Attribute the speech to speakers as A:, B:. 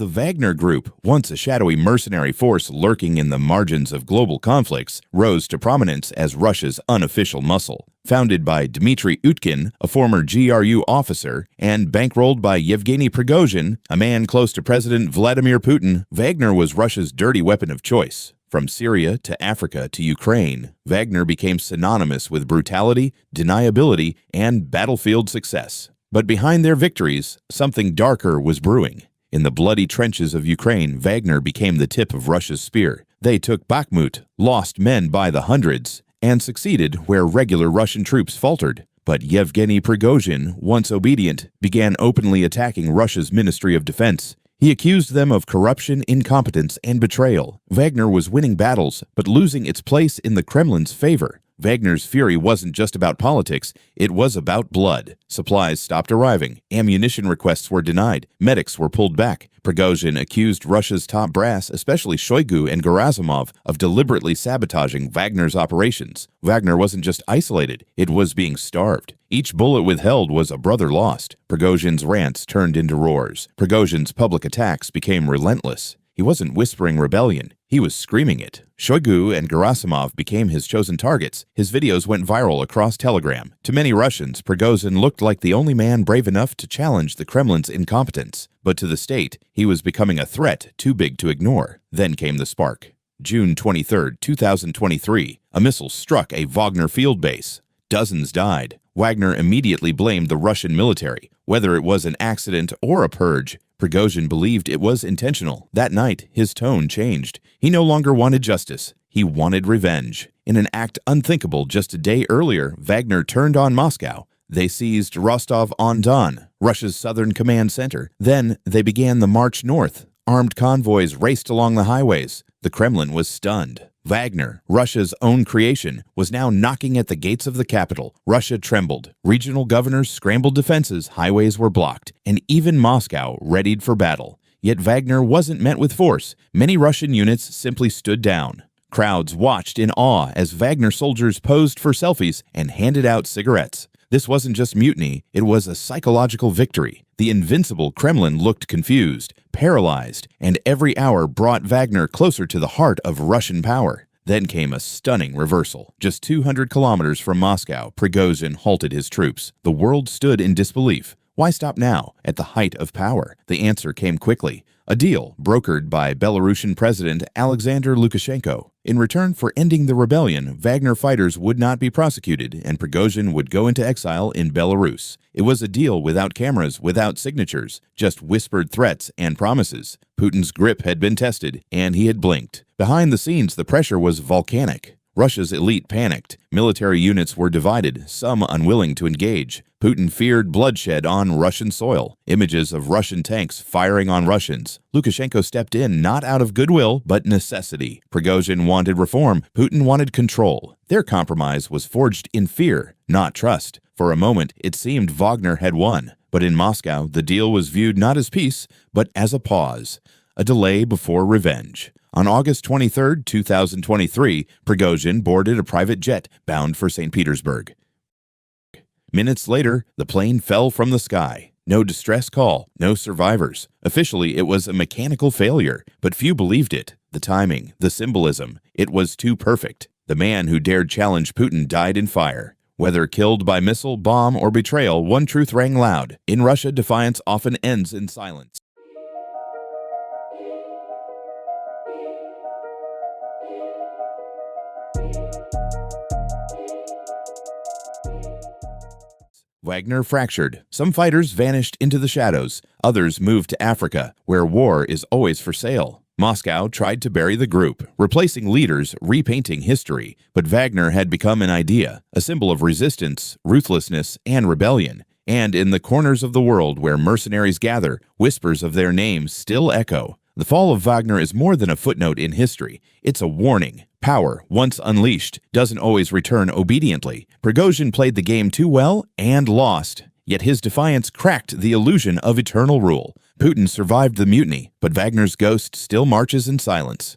A: The Wagner Group, once a shadowy mercenary force lurking in the margins of global conflicts, rose to prominence as Russia's unofficial muscle. Founded by Dmitry Utkin, a former GRU officer, and bankrolled by Yevgeny Prigozhin, a man close to President Vladimir Putin, Wagner was Russia's dirty weapon of choice. From Syria to Africa to Ukraine, Wagner became synonymous with brutality, deniability, and battlefield success. But behind their victories, something darker was brewing. In the bloody trenches of Ukraine, Wagner became the tip of Russia's spear. They took Bakhmut, lost men by the hundreds, and succeeded where regular Russian troops faltered. But Yevgeny Prigozhin, once obedient, began openly attacking Russia's Ministry of Defense. He accused them of corruption, incompetence, and betrayal. Wagner was winning battles, but losing its place in the Kremlin's favor. Wagner's fury wasn't just about politics, it was about blood. Supplies stopped arriving, ammunition requests were denied, medics were pulled back. Prigozhin accused Russia's top brass, especially Shoigu and Gerasimov, of deliberately sabotaging Wagner's operations. Wagner wasn't just isolated, it was being starved. Each bullet withheld was a brother lost. Prigozhin's rants turned into roars. Prigozhin's public attacks became relentless. He wasn't whispering rebellion, he was screaming it. Shoigu and Gerasimov became his chosen targets. His videos went viral across Telegram. To many Russians, Prigozhin looked like the only man brave enough to challenge the Kremlin's incompetence. But to the state, he was becoming a threat too big to ignore. Then came the spark. June 23, 2023, a missile struck a Wagner field base. Dozens died. Wagner immediately blamed the Russian military. Whether it was an accident or a purge, Prigozhin believed it was intentional. That night, his tone changed. He no longer wanted justice. He wanted revenge. In an act unthinkable just a day earlier, Wagner turned on Moscow. They seized Rostov-on-Don, Russia's southern command center. Then they began the march north. Armed convoys raced along the highways. The Kremlin was stunned. Wagner, Russia's own creation, was now knocking at the gates of the capital. Russia trembled. Regional governors scrambled defenses, highways were blocked, and even Moscow readied for battle. Yet Wagner wasn't met with force. Many Russian units simply stood down. Crowds watched in awe as Wagner soldiers posed for selfies and handed out cigarettes. This wasn't just mutiny, it was a psychological victory. The invincible Kremlin looked confused, paralyzed, and every hour brought Wagner closer to the heart of Russian power. Then came a stunning reversal. Just 200 kilometers from Moscow, Prigozhin halted his troops. The world stood in disbelief. Why stop now, at the height of power? The answer came quickly. A deal brokered by Belarusian President Alexander Lukashenko. In return for ending the rebellion, Wagner fighters would not be prosecuted, and Prigozhin would go into exile in Belarus. It was a deal without cameras, without signatures, just whispered threats and promises. Putin's grip had been tested, and he had blinked. Behind the scenes, the pressure was volcanic. Russia's elite panicked. Military units were divided, some unwilling to engage. Putin feared bloodshed on Russian soil. Images of Russian tanks firing on Russians. Lukashenko stepped in not out of goodwill, but necessity. Prigozhin wanted reform. Putin wanted control. Their compromise was forged in fear, not trust. For a moment, it seemed Wagner had won. But in Moscow, the deal was viewed not as peace, but as a pause. A delay before revenge. On August 23, 2023, Prigozhin boarded a private jet bound for St. Petersburg. Minutes later, the plane fell from the sky. No distress call, no survivors. Officially, it was a mechanical failure, but few believed it. The timing, the symbolism, it was too perfect. The man who dared challenge Putin died in fire. Whether killed by missile, bomb, or betrayal, one truth rang loud. In Russia, defiance often ends in silence. Wagner fractured. Some fighters vanished into the shadows. Others moved to Africa, where war is always for sale. Moscow tried to bury the group, replacing leaders, repainting history. But Wagner had become an idea, a symbol of resistance, ruthlessness, and rebellion. And in the corners of the world where mercenaries gather, whispers of their names still echo. The fall of Wagner is more than a footnote in history. It's a warning. Power, once unleashed, doesn't always return obediently. Prigozhin played the game too well and lost. Yet his defiance cracked the illusion of eternal rule. Putin survived the mutiny, but Wagner's ghost still marches in silence.